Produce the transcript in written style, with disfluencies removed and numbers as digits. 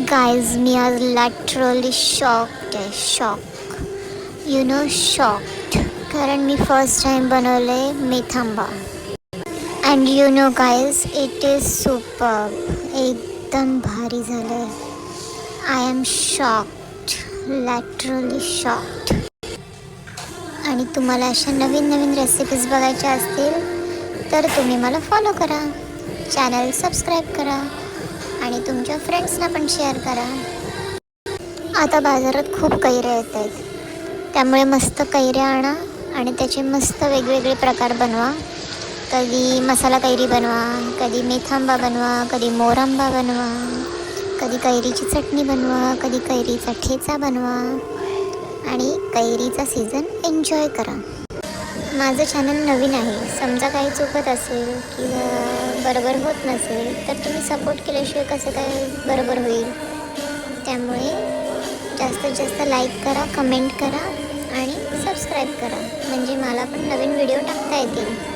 Guys मी आज laterally shocked आहे. Shocked कारण मी फर्स्ट टाइम बनवले मेथांबा and guys it is super. एकदम भारी झालं. I am shocked, literally shocked. आणि तुम्हाला अशा नवीन नवीन रेसिपीज बघायच्या असतील तर तुम्ही मला फॉलो करा, चॅनल सबस्क्राईब करा आणि तुमच्या फ्रेंड्सना पण शेअर करा. आता बाजारात खूप कैऱ्या येत आहेत, त्यामुळे मस्त कैऱ्या आणा आणि त्याचे मस्त वेगवेगळे प्रकार बनवा. कधी मसाला कैरी बनवा, कधी मेथांबा बनवा, कधी मोरांबा बनवा, कधी कैरीची चटणी बनवा, कधी कैरीचा ठेचा बनवा आणि कैरीचा सीझन एन्जॉय करा. माझं चॅनल नवीन आहे, समजा काही चुकत असेल किंवा बरोबर होत नसेल तर तुम्ही सपोर्ट केल्याशिवाय कसं काय बरोबर होईल. त्यामुळे जास्तीत जास्त लाईक करा, कमेंट करा आणि सबस्क्राईब करा, म्हणजे मला पण नवीन व्हिडिओ टाकता येतील.